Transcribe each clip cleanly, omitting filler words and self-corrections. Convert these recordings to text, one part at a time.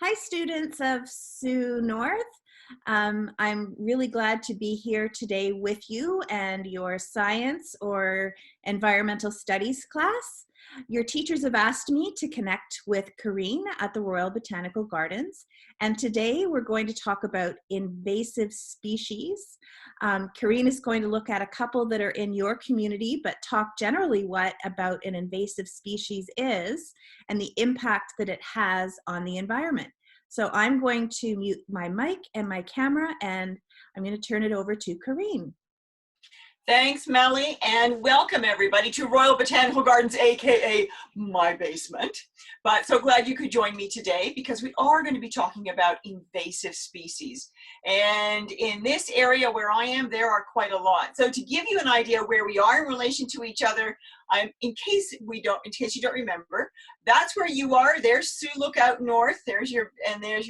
Hi, students of Sioux North. I'm really glad to be here today with you and your science or environmental studies class. Your teachers have asked me to connect with Karine at the Royal Botanical Gardens, and today we're going to talk about invasive species. Karine is going to look at a couple that are in your community, but talk generally about an invasive species is and the impact that it has on the environment. So I'm going to mute my mic and my camera, and I'm going to turn it over to Karine. Thanks, Melly, and welcome everybody to Royal Botanical Gardens, aka my basement. But so glad you could join me today because we are going to be talking about invasive species. And in this area where I am, there are quite a lot. So to give you an idea where we are in relation to each other, in case you don't remember, that's where you are. There's Sioux Lookout North. There's your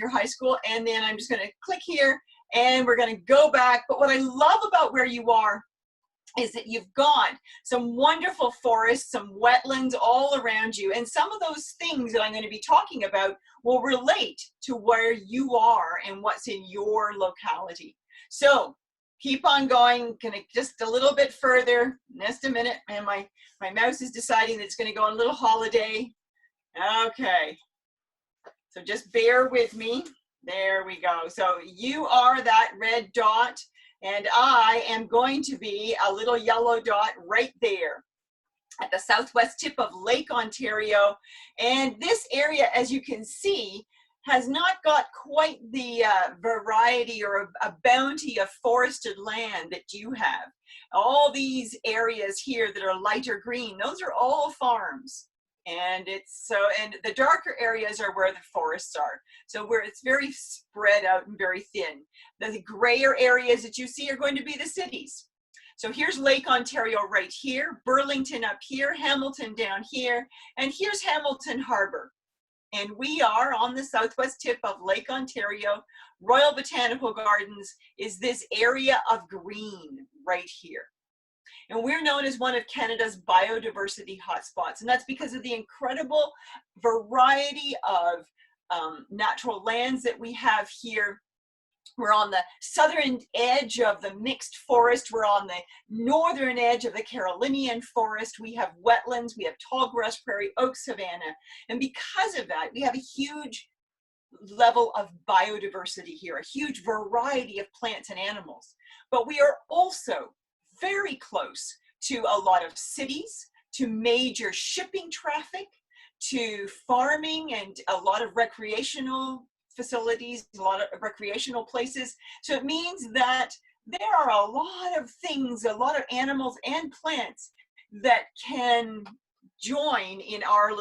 high school. And then I'm just going to click here, and we're going to go back. But what I love about where you are is that you've got some wonderful forests, some wetlands all around you. And some of those things that I'm going to be talking about will relate to where you are and what's in your locality. So keep on going, gonna just a little bit further, just a minute, and my mouse is deciding that it's gonna go on a little holiday. Okay, so just bear with me. There we go. So you are that red dot, and I am going to be a little yellow dot right there at the southwest tip of Lake Ontario. And this area, as you can see, has not got quite the variety or a bounty of forested land that you have. All these areas here that are lighter green, those are all farms. And and the darker areas are where the forests are. So where it's very spread out and very thin. The grayer areas that you see are going to be the cities. So here's Lake Ontario right here, Burlington up here, Hamilton down here, and here's Hamilton Harbor. And we are on the southwest tip of Lake Ontario. Royal Botanical Gardens is this area of green right here. And we're known as one of Canada's biodiversity hotspots. And that's because of the incredible variety of natural lands that we have here. We're on the southern edge of the mixed forest. We're on the northern edge of the Carolinian forest. We have wetlands, we have tall grass prairie, oak savanna. And because of that, we have a huge level of biodiversity here, a huge variety of plants and animals. But we are also very close to a lot of cities, to major shipping traffic, to farming and a lot of recreational facilities, a lot of recreational places. So it means that there are a lot of things, a lot of animals and plants that can join in our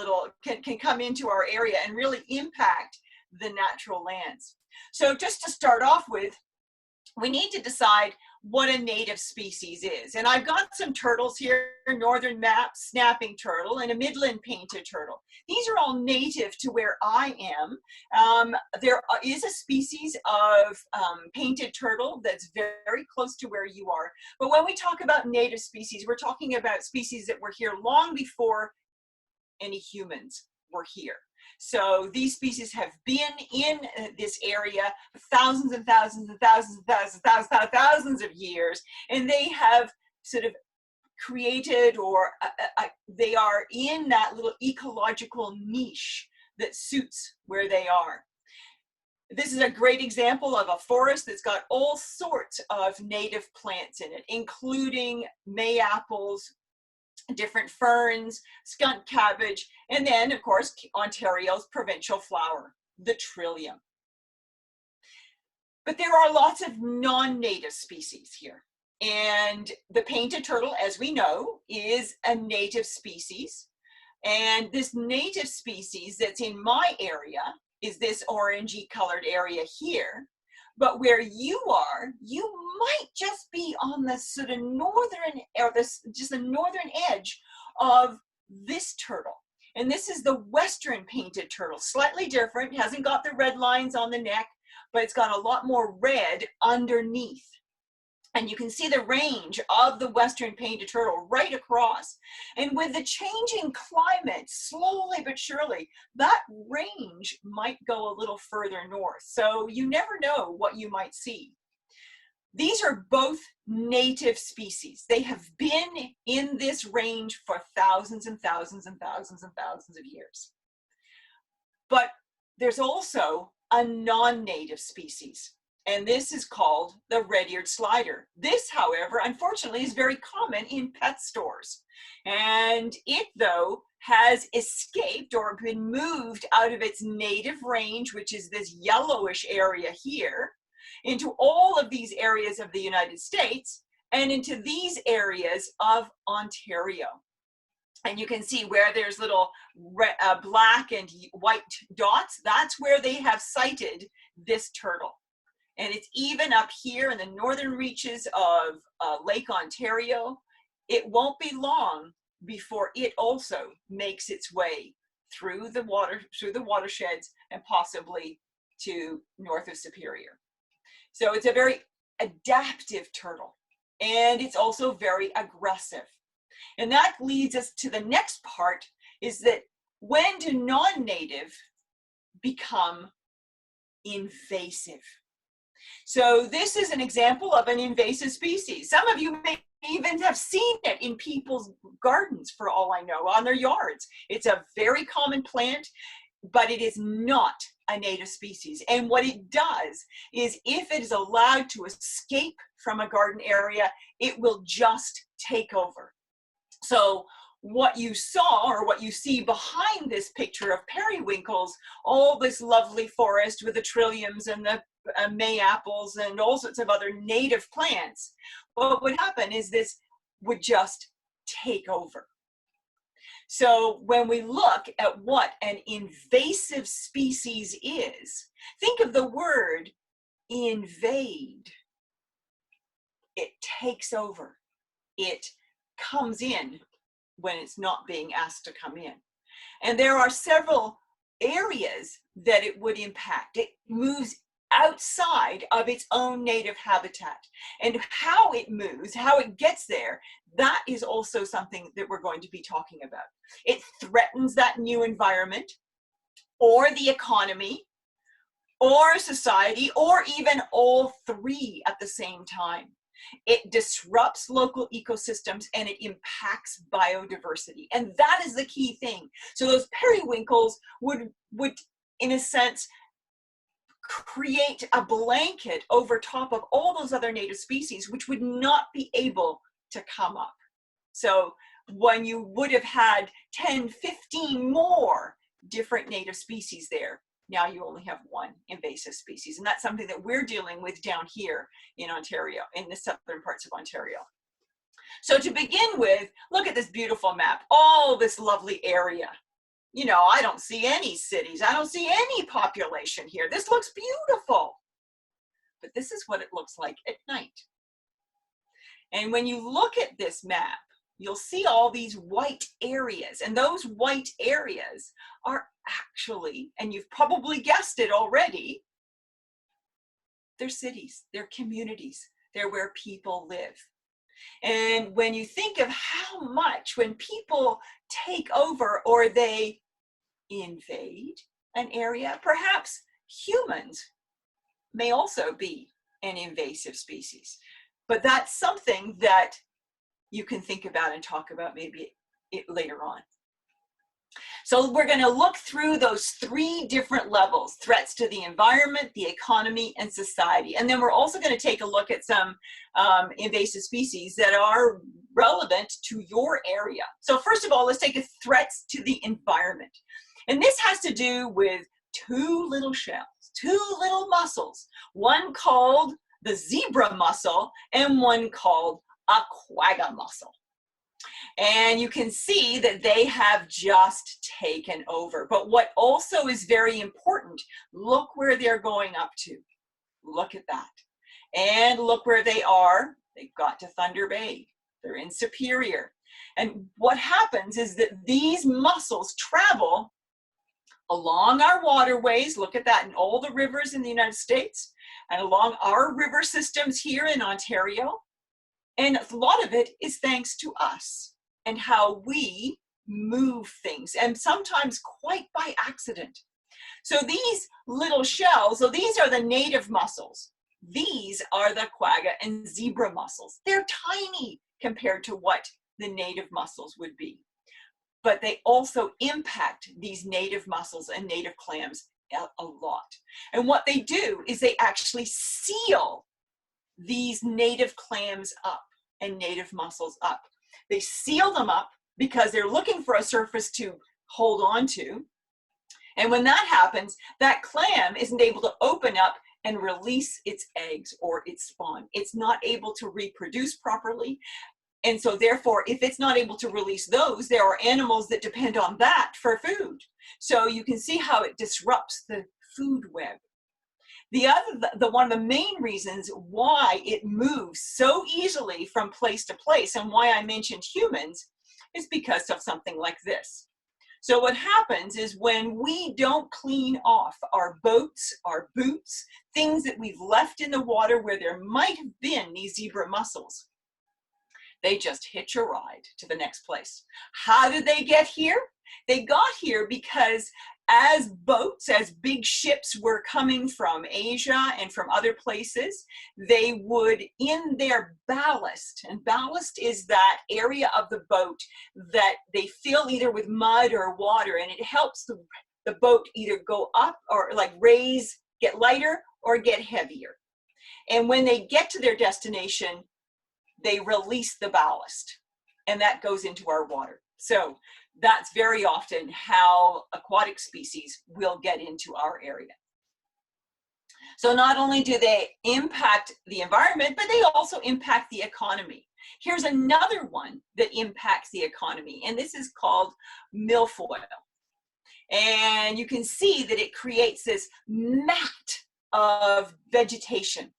can come into our area and really impact the natural lands. So just to start off with, we need to decide what a native species is. And I've got some turtles here, northern map snapping turtle and a midland painted turtle. These are all native to where I am. There is a species of painted turtle that's very close to where you are. But when we talk about native species, we're talking about species that were here long before any humans were here. So these species have been in this area for thousands and thousands and thousands and thousands of years, and they have sort of created or they are in that little ecological niche that suits where they are. This is a great example of a forest that's got all sorts of native plants in it, including mayaples, different ferns, skunk cabbage, and then, of course, Ontario's provincial flower, the trillium. But there are lots of non-native species here. And the painted turtle, as we know, is a native species. And this native species that's in my area is this orangey colored area here. But where you are, you might just be on the sort of northern, or just the northern edge of this turtle. And this is the western painted turtle, slightly different, hasn't got the red lines on the neck, but it's got a lot more red underneath. And you can see the range of the western painted turtle right across. And with the changing climate, slowly but surely, that range might go a little further north. So you never know what you might see. These are both native species. They have been in this range for thousands and thousands and thousands and thousands of years. But there's also a non-native species, and this is called the red-eared slider. This, however, unfortunately, is very common in pet stores. And it, though, has escaped or been moved out of its native range, which is this yellowish area here, into all of these areas of the United States and into these areas of Ontario. And you can see where there's little black and white dots, that's where they have sighted this turtle. And it's even up here in the northern reaches of Lake Ontario. It won't be long before it also makes its way through the watersheds and possibly to north of Superior. So it's a very adaptive turtle, and it's also very aggressive. And that leads us to the next part, is that when do non-native become invasive? So this is an example of an invasive species. Some of you may even have seen it in people's gardens, for all I know, on their yards. It's a very common plant, but it is not a native species. And what it does is, if it is allowed to escape from a garden area, it will just take over. So what you saw, or what you see behind this picture of periwinkles, all this lovely forest with the trilliums and the mayaples and all sorts of other native plants, what would happen is this would just take over. So when we look at what an invasive species is, think of the word invade. It takes over. It comes in when it's not being asked to come in. And there are several areas that it would impact. It moves outside of its own native habitat. And how it moves, how it gets there, that is also something that we're going to be talking about. It threatens that new environment, or the economy, or society, or even all three at the same time. It disrupts local ecosystems, and it impacts biodiversity. And that is the key thing. So those periwinkles would in a sense, create a blanket over top of all those other native species, which would not be able to come up. So when you would have had 10, 15 more different native species there, now you only have one invasive species. And that's something that we're dealing with down here in Ontario, in the southern parts of Ontario. So to begin with, look at this beautiful map, all this lovely area. You know, I don't see any cities. I don't see any population here. This looks beautiful. But this is what it looks like at night. And when you look at this map, you'll see all these white areas. And those white areas are actually, and you've probably guessed it already, they're cities, they're communities, they're where people live. And when you think of how much, when people take over or they invade an area, perhaps humans may also be an invasive species. But that's something that you can think about and talk about maybe later on. So we're going to look through those three different levels: threats to the environment, the economy, and society. And then we're also going to take a look at some invasive species that are relevant to your area. So first of all, let's take threats to the environment. And this has to do with two little shells, two little mussels, one called the zebra mussel and one called a quagga mussel. And you can see that they have just taken over. But what also is very important, look where they're going up to. Look at that. And look where they are. They've got to Thunder Bay. They're in Superior. And what happens is that these mussels travel along our waterways. Look at that in all the rivers in the United States and along our river systems here in Ontario. And a lot of it is thanks to us and how we move things, and sometimes quite by accident. So these little shells, so these are the native mussels. These are the quagga and zebra mussels. They're tiny compared to what the native mussels would be. But they also impact these native mussels and native clams a lot. And what they do is they actually seal these native clams up and native mussels up. They seal them up because they're looking for a surface to hold on to. And when that happens, that clam isn't able to open up and release its eggs or its spawn. It's not able to reproduce properly. And so therefore, if it's not able to release those, there are animals that depend on that for food. So you can see how it disrupts the food web. One of the main reasons why it moves so easily from place to place, and why I mentioned humans, is because of something like this. So what happens is when we don't clean off our boats, our boots, things that we've left in the water where there might have been these zebra mussels, they just hitch a ride to the next place. How did they get here? They got here because as boats, as big ships were coming from Asia and from other places, they would, in their ballast, and ballast is that area of the boat that they fill either with mud or water, and it helps the boat either go up or like raise, get lighter or get heavier. And when they get to their destination, they release the ballast, and that goes into our water. So that's very often how aquatic species will get into our area. So not only do they impact the environment, but they also impact the economy. Here's another one that impacts the economy, and this is called milfoil. And you can see that it creates this mat of vegetation.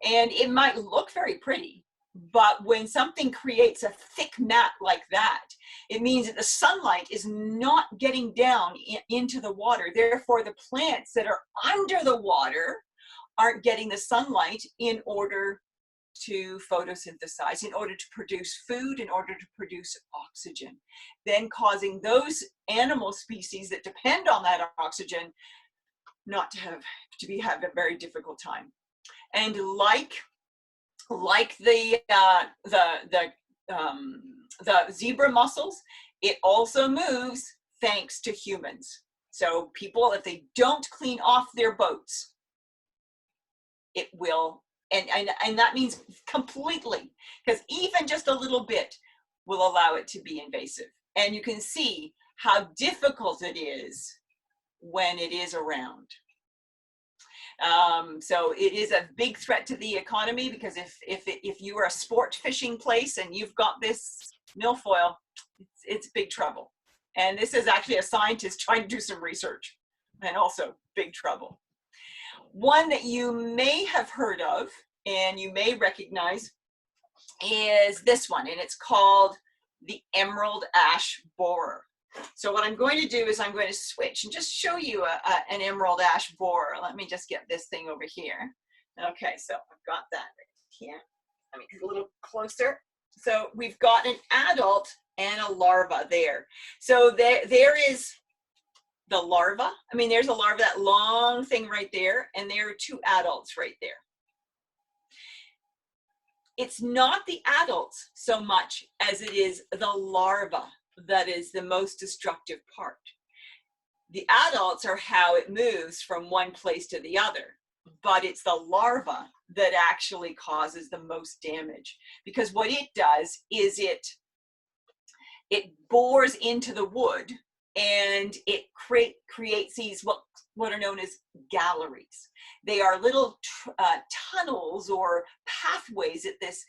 And it might look very pretty, but when something creates a thick mat like that, it means that the sunlight is not getting down into the water. Therefore, the plants that are under the water aren't getting the sunlight in order to photosynthesize, in order to produce food, in order to produce oxygen, then causing those animal species that depend on that oxygen not to have a very difficult time. And like the zebra mussels, it also moves thanks to humans. So people, if they don't clean off their boats, it will, and that means completely, because even just a little bit will allow it to be invasive. And you can see how difficult it is when it is around. So it is a big threat to the economy, because if you are a sport fishing place and you've got this milfoil, it's big trouble. And this is actually a scientist trying to do some research, and also big trouble. One that you may have heard of and you may recognize is this one, and it's called the emerald ash borer. So what I'm going to do is I'm going to switch and just show you an emerald ash borer. Let me just get this thing over here. Okay, so I've got that right here. Let me get a little closer. So we've got an adult and a larva there. So there is the larva. I mean, there's a larva, that long thing right there, and there are two adults right there. It's not the adults so much as it is the larva that is the most destructive part. The adults are how it moves from one place to the other, but it's the larva that actually causes the most damage, because what it does is it bores into the wood, and it creates these what are known as galleries. They are little tunnels or pathways that this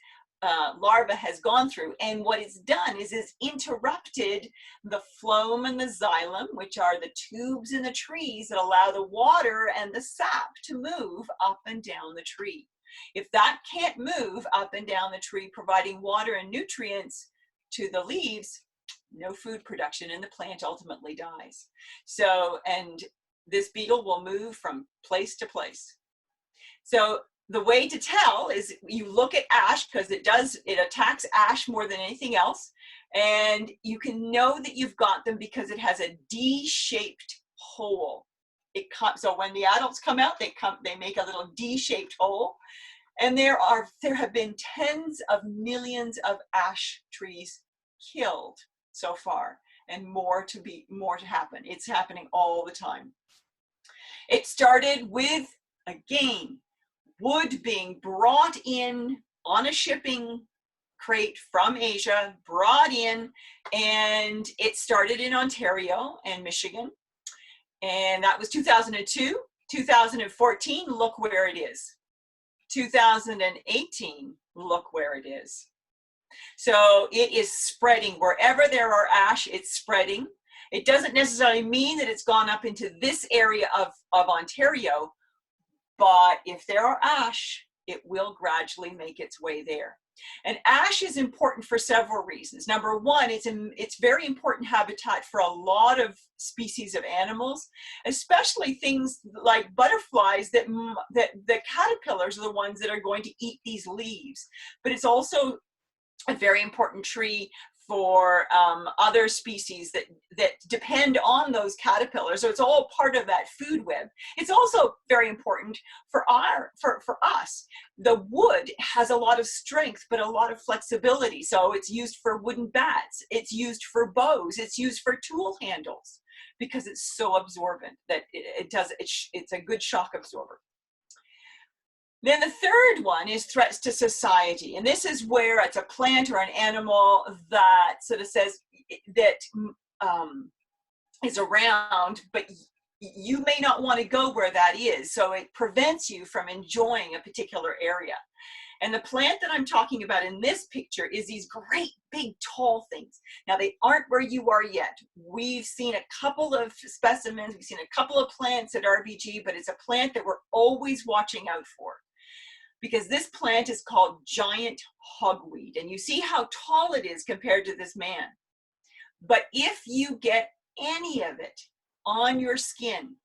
larva has gone through, and what it's done is it's interrupted the phloem and the xylem, which are the tubes in the trees that allow the water and the sap to move up and down the tree. If that can't move up and down the tree, providing water and nutrients to the leaves, no food production, and the plant ultimately dies. So, and this beetle will move from place to place. So the way to tell is you look at ash, because it attacks ash more than anything else. And you can know that you've got them because it has a D-shaped hole. So when the adults come out, they make a little D-shaped hole. And there have been tens of millions of ash trees killed so far, and more to happen. It's happening all the time. It started with, again, wood being brought in on a shipping crate from Asia, brought in, and it started in Ontario and Michigan. And that was 2002. 2014, look where it is. 2018, look where it is. So it is spreading. Wherever there are ash, it's spreading. It doesn't necessarily mean that it's gone up into this area of Ontario, but if there are ash, it will gradually make its way there. And ash is important for several reasons. Number one, it's very important habitat for a lot of species of animals, especially things like butterflies that the caterpillars are the ones that are going to eat these leaves. But it's also a very important tree for other species that depend on those caterpillars. So it's all part of that food web. It's also very important for us. The wood has a lot of strength, but a lot of flexibility. So it's used for wooden bats. It's used for bows. It's used for tool handles because it's so absorbent that it's a good shock absorber. Then the third one is threats to society. And this is where it's a plant or an animal that sort of says that is around, but you may not want to go where that is. So it prevents you from enjoying a particular area. And the plant that I'm talking about in this picture is these great big tall things. Now they aren't where you are yet. We've seen a couple of specimens, we've seen a couple of plants at RBG, but it's a plant that we're always watching out for, because this plant is called giant hogweed. And you see how tall it is compared to this man. But if you get any of it on your skin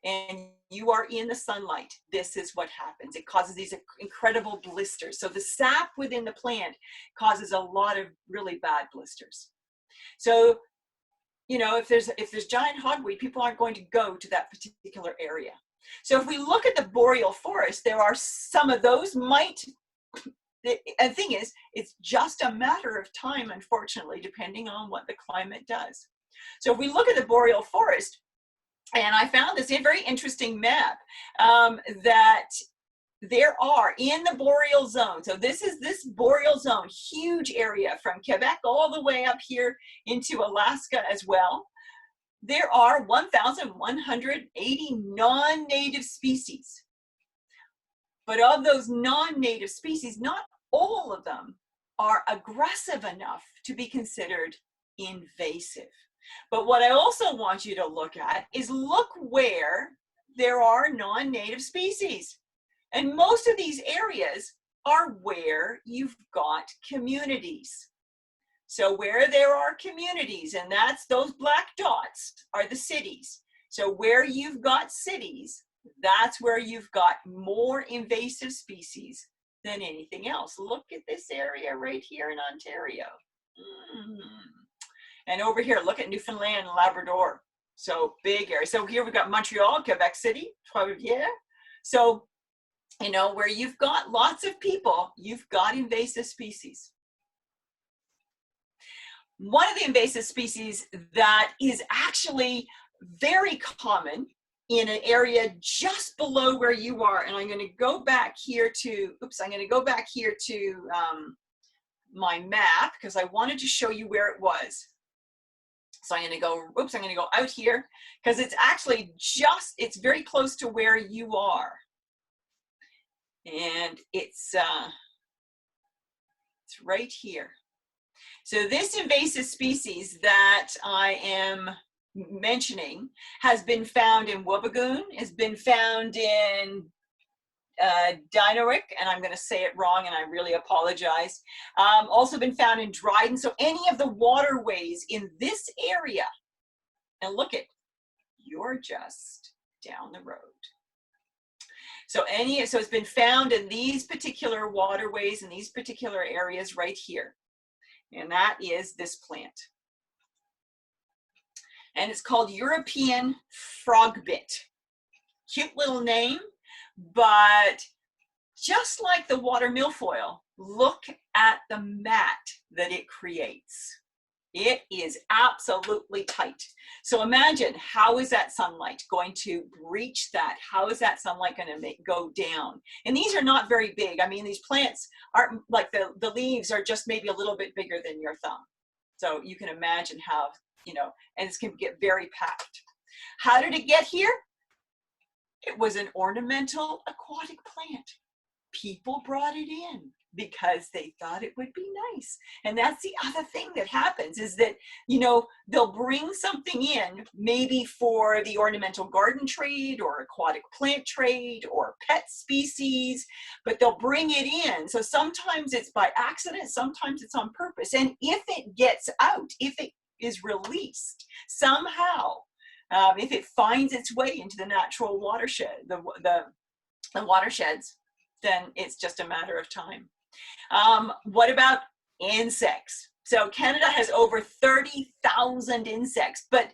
and you are in the sunlight, this is what happens. It causes these incredible blisters. So the sap within the plant causes a lot of really bad blisters. So, you know, if there's giant hogweed, people aren't going to go to that particular area. So if we look at the boreal forest, there are some of those and the thing is, it's just a matter of time, unfortunately, depending on what the climate does. So if we look at the boreal forest, and I found this a very interesting map, that there are in the boreal zone. So this is this boreal zone, huge area from Quebec all the way up here into Alaska as well. There are 1,180 non-native species. But of those non-native species, not all of them are aggressive enough to be considered invasive. But what I also want you to look at is look where there are non-native species. And most of these areas are where you've got communities. So where there are communities, and that's those black dots, are the cities. So where you've got cities, that's where you've got more invasive species than anything else. Look at this area right here in Ontario. And over here, look at Newfoundland and Labrador. So big area. So here we've got Montreal, Quebec City, Trois-Rivières. So, you know, where you've got lots of people, you've got invasive species. One of the invasive species that is actually very common in an area just below where you are, and I'm going to go back here to, my map because I wanted to show you where it was. So I'm going to go out here because it's actually it's very close to where you are. And it's right here. So this invasive species that I am mentioning has been found in Wabigoon, has been found in Dinaric, and I'm going to say it wrong, and I really apologize. Also been found in Dryden. So any of the waterways in this area, and look at, you're just down the road. So it's been found in these particular waterways, in these particular areas right here. And that is this plant. And it's called European frogbit. Cute little name, but just like the water milfoil, look at the mat that it creates. It is absolutely tight. So imagine, how is that sunlight going to breach that? How is that sunlight going to go down? And these are not very big. I mean, these plants aren't like, the leaves are just maybe a little bit bigger than your thumb. So you can imagine how, you know, and it's going to get very packed. How did it get here? It was an ornamental aquatic plant. People brought it in because they thought it would be nice. And that's the other thing that happens, is that, you know, they'll bring something in maybe for the ornamental garden trade or aquatic plant trade or pet species, but they'll bring it in. So sometimes it's by accident, sometimes it's on purpose. And if it gets out, if it is released somehow, if it finds its way into the natural watershed, the watersheds, then it's just a matter of time. What about insects? So Canada has over 30,000 insects, but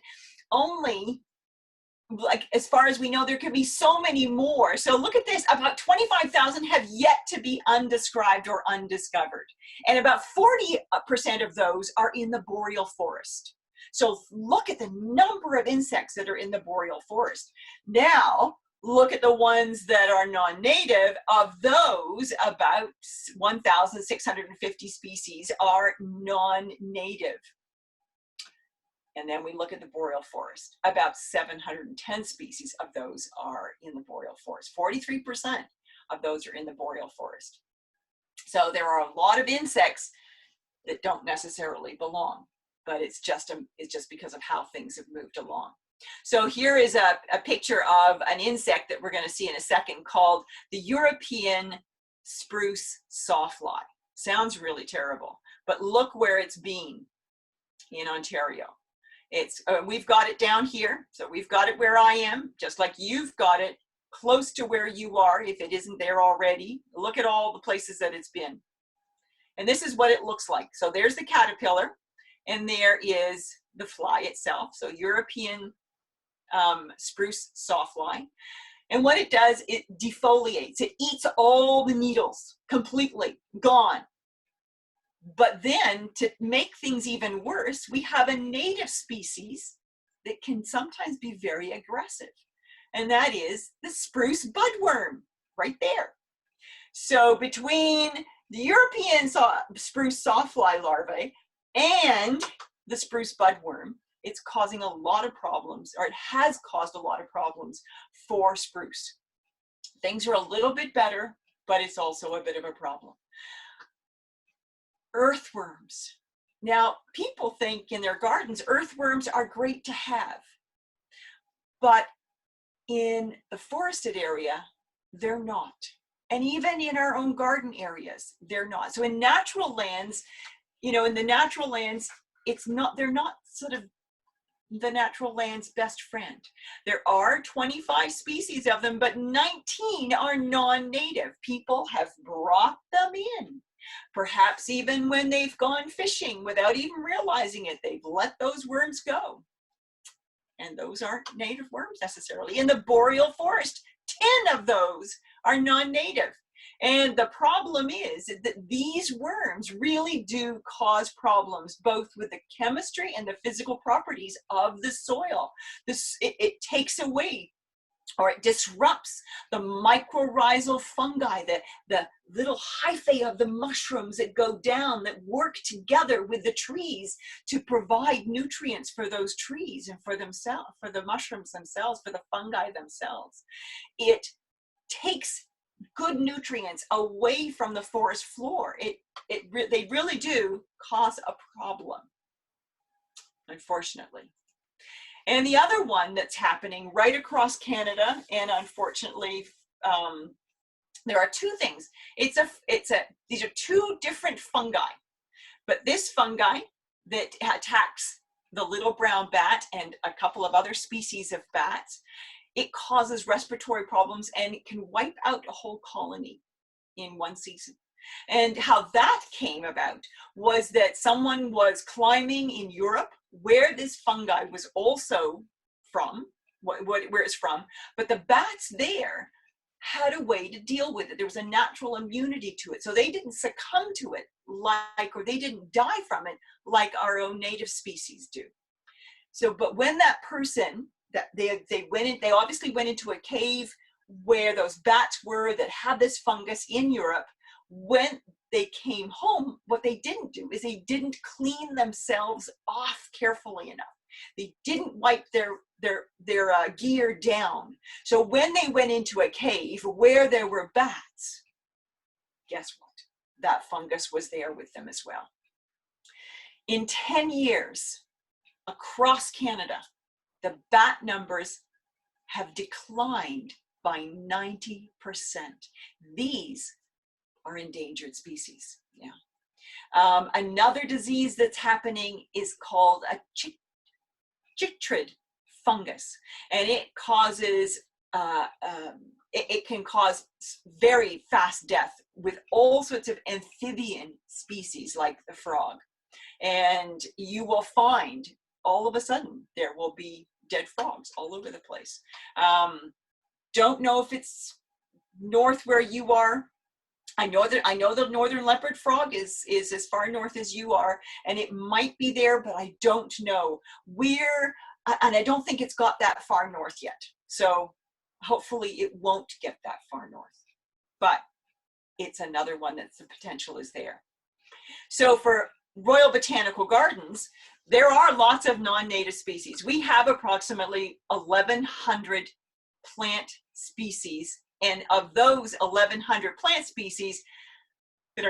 only, like, as far as we know, there could be so many more. So look at this, about 25,000 have yet to be undescribed or undiscovered. And about 40% of those are in the boreal forest. So look at the number of insects that are in the boreal forest. Now, look at the ones that are non-native. Of those, about 1,650 species are non-native. And then we look at the boreal forest. About 710 species of those are in the boreal forest. 43% of those are in the boreal forest. So there are a lot of insects that don't necessarily belong, but it's just because of how things have moved along. So here is a picture of an insect that we're going to see in a second, called the European spruce sawfly. Sounds really terrible, but look where it's been in Ontario. We've got it down here, so we've got it where I am, just like you've got it close to where you are if it isn't there already. Look at all the places that it's been. And this is what it looks like. So there's the caterpillar, and there is the fly itself. So European spruce sawfly. And what it does, it defoliates. It eats all the needles completely, gone. But then, to make things even worse, we have a native species that can sometimes be very aggressive. And that is the spruce budworm, right there. So between the European spruce sawfly larvae and the spruce budworm, it's causing a lot of problems, or it has caused a lot of problems for spruce. Things are a little bit better, but it's also a bit of a problem. Earthworms. Now, people think in their gardens, earthworms are great to have, but in the forested area, they're not. And even in our own garden areas, they're not. So in natural lands, you know, in the natural lands, they're not sort of the natural land's best friend. There are 25 species of them, but 19 are non-native. People have brought them in. Perhaps even when they've gone fishing without even realizing it, they've let those worms go. And those aren't native worms necessarily. In the boreal forest, 10 of those are non-native. And the problem is that these worms really do cause problems, both with the chemistry and the physical properties of the soil. It takes away, or it disrupts, the mycorrhizal fungi, the little hyphae of the mushrooms that go down, that work together with the trees to provide nutrients for those trees and for themselves, for the mushrooms themselves, for the fungi themselves. It takes good nutrients away from the forest floor. They really do cause a problem, unfortunately. And the other one that's happening right across Canada, and unfortunately There are two things. These are two different fungi, but this fungi that attacks the little brown bat and a couple of other species of bats, it causes respiratory problems and it can wipe out a whole colony in one season. And how that came about was that someone was climbing in Europe where this fungi was also from, where it's from, but the bats there had a way to deal with it. There was a natural immunity to it. So they didn't succumb to it or they didn't die from it like our own native species do. So, but when that person, they obviously went into a cave where those bats were that had this fungus in Europe. When they came home, what they didn't do is they didn't clean themselves off carefully enough. They didn't wipe their gear down. So when they went into a cave where there were bats, guess what? That fungus was there with them as well. In 10 years, across Canada, the bat numbers have declined by 90%. These are endangered species. Yeah. Another disease that's happening is called a chytrid fungus, and it causes it can cause very fast death with all sorts of amphibian species like the frog. And you will find all of a sudden there will be dead frogs all over the place. Don't know if it's north where you are. I know the northern leopard frog is as far north as you are, and it might be there, but I don't know where, and I don't think it's got that far north yet. So hopefully it won't get that far north, but it's another one that the potential is there. So for Royal Botanical Gardens, there are lots of non-native species. We have approximately 1,100 plant species, and of those 1,100 plant species that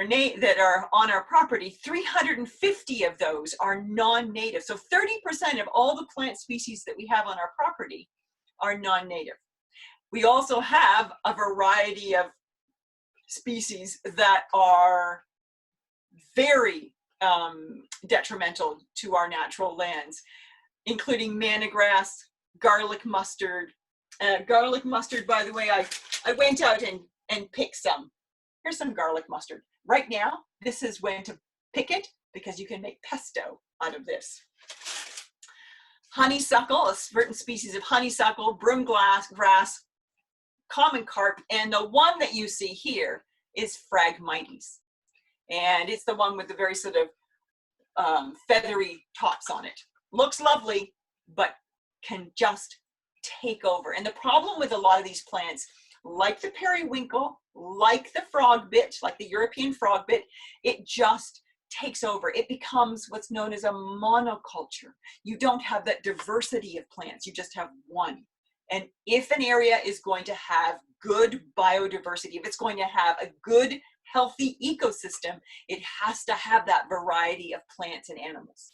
are on our property, 350 of those are non-native. So 30% of all the plant species that we have on our property are non-native. We also have a variety of species that are very detrimental to our natural lands, including manna grass, garlic mustard. Garlic mustard, by the way, I went out and picked some. Here's some garlic mustard. Right now, this is when to pick it because you can make pesto out of this. Honeysuckle, a certain species of honeysuckle, broom grass, common carp, and the one that you see here is Phragmites. And it's the one with the very sort of feathery tops on it. Looks lovely, but can just take over. And the problem with a lot of these plants, like the periwinkle, like the frogbit, like the European frogbit, it just takes over. It becomes what's known as a monoculture. You don't have that diversity of plants, you just have one. And if an area is going to have good biodiversity, if it's going to have a good, healthy ecosystem, it has to have that variety of plants and animals.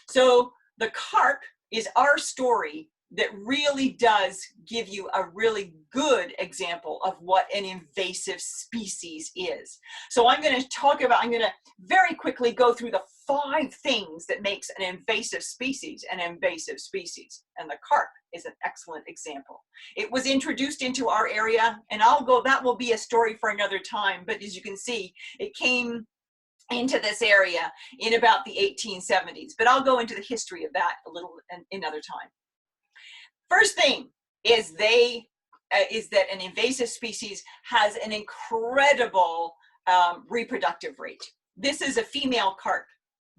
So the carp is our story that really does give you a really good example of what an invasive species is. So I'm going to very quickly go through the 5 things that makes an invasive species an invasive species. And the carp is an excellent example. It was introduced into our area, and that will be a story for another time, but as you can see, it came into this area in about the 1870s, but I'll go into the history of that a little another time. First thing is that an invasive species has an incredible reproductive rate. This is a female carp.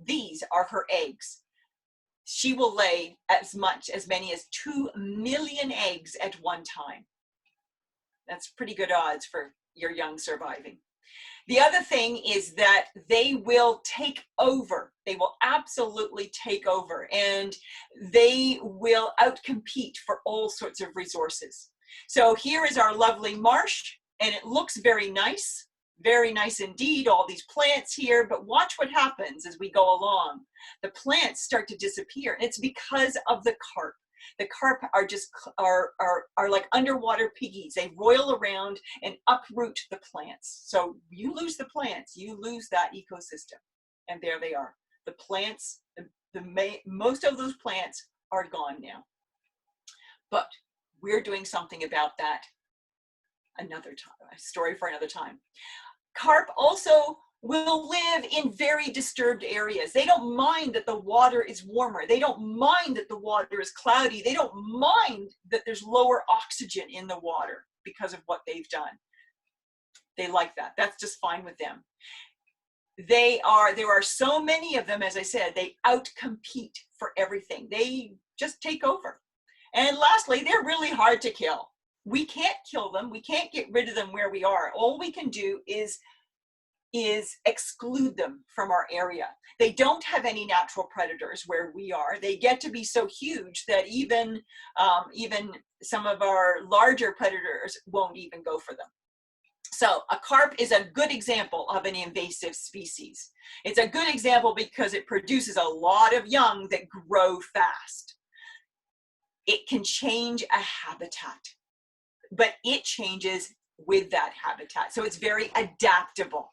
These are her eggs. She will lay as many as 2 million eggs at one time. That's pretty good odds for your young surviving. The other thing is that they will take over. They will absolutely take over, and they will outcompete for all sorts of resources. So here is our lovely marsh, and it looks very nice indeed, all these plants here, but watch what happens as we go along. The plants start to disappear, and it's because of the carp. The carp are just are like underwater piggies. They roil around and uproot the plants. So you lose the plants, you lose that ecosystem, and there they are. The plants, most of those plants are gone now. But we're doing something about that another time, a story for another time. Carp also will live in very disturbed areas. They don't mind that the water is warmer. They don't mind that the water is cloudy. They don't mind that there's lower oxygen in the water because of what they've done. They like that. That's just fine with them. There are so many of them, as I said, they outcompete for everything. They just take over. And lastly, they're really hard to kill. We can't kill them. We can't get rid of them where we are. All we can do is exclude them from our area. They don't have any natural predators where we are. They get to be so huge that even some of our larger predators won't even go for them. So a carp is a good example of an invasive species. It's a good example because it produces a lot of young that grow fast. It can change a habitat, but it changes with that habitat. So it's very adaptable.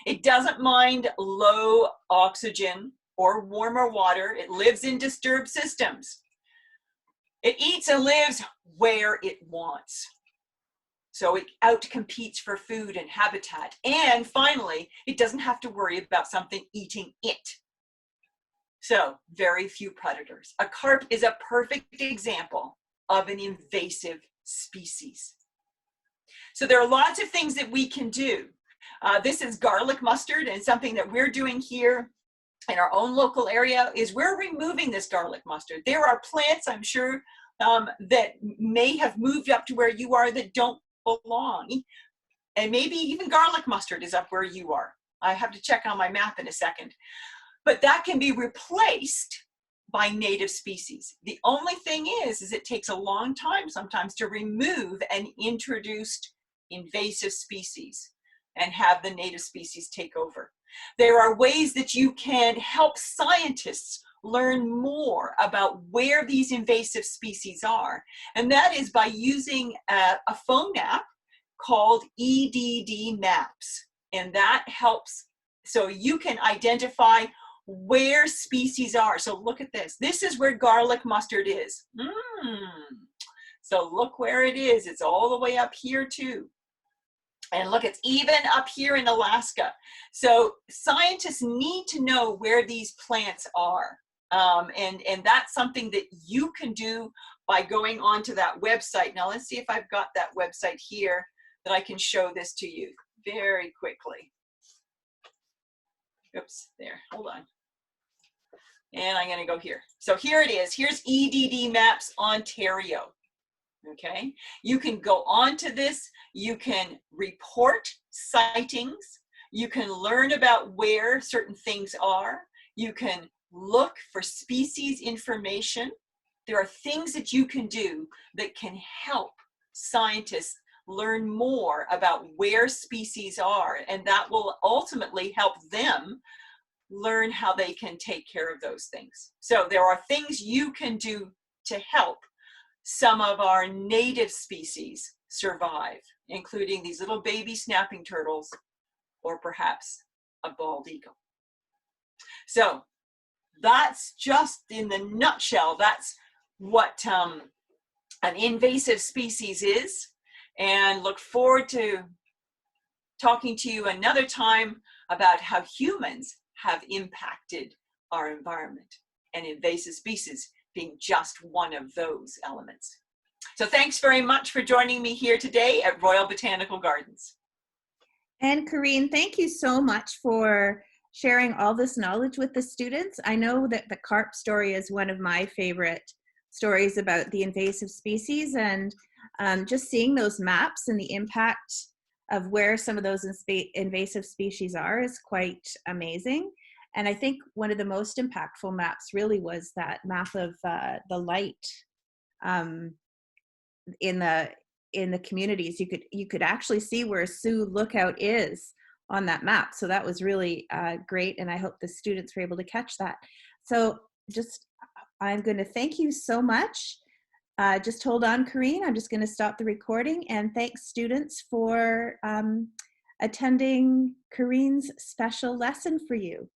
It doesn't mind low oxygen or warmer water. It lives in disturbed systems. It eats and lives where it wants. So it outcompetes for food and habitat. And finally, it doesn't have to worry about something eating it. So very few predators. A carp is a perfect example of an invasive species. So there are lots of things that we can do. This is garlic mustard, and something that we're doing here in our own local area is we're removing this garlic mustard. There are plants, I'm sure, that may have moved up to where you are that don't belong. And maybe even garlic mustard is up where you are. I have to check on my map in a second. But that can be replaced by native species. The only thing is it takes a long time sometimes to remove an introduced invasive species and have the native species take over. There are ways that you can help scientists learn more about where these invasive species are. And that is by using a phone app called EDD Maps. And that helps so you can identify where species are. So look at this. This is where garlic mustard is. So look where it is. It's all the way up here too. And look, it's even up here in Alaska. So scientists need to know where these plants are. And that's something that you can do by going onto that website. Now let's see if I've got that website here that I can show this to you very quickly. Oops, there, hold on. And I'm gonna go here. So here it is, here's EDD Maps Ontario. Okay, you can go on to this, you can report sightings, you can learn about where certain things are, you can look for species information. There are things that you can do that can help scientists learn more about where species are, and that will ultimately help them learn how they can take care of those things. So there are things you can do to help some of our native species survive, including these little baby snapping turtles or perhaps a bald eagle. So that's just in the nutshell, that's what an invasive species is, and look forward to talking to you another time about how humans have impacted our environment, and invasive species being just one of those elements. So thanks very much for joining me here today at Royal Botanical Gardens. And Corinne, thank you so much for sharing all this knowledge with the students. I know that the carp story is one of my favorite stories about the invasive species, and just seeing those maps and the impact of where some of those invasive species are is quite amazing. And I think one of the most impactful maps really was that map of the light in the communities. You could actually see where Sioux Lookout is on that map. So that was really great, and I hope the students were able to catch that. So just I'm going to thank you so much. Just hold on, Corrine. I'm just going to stop the recording, and thanks students for attending Corrine's special lesson for you.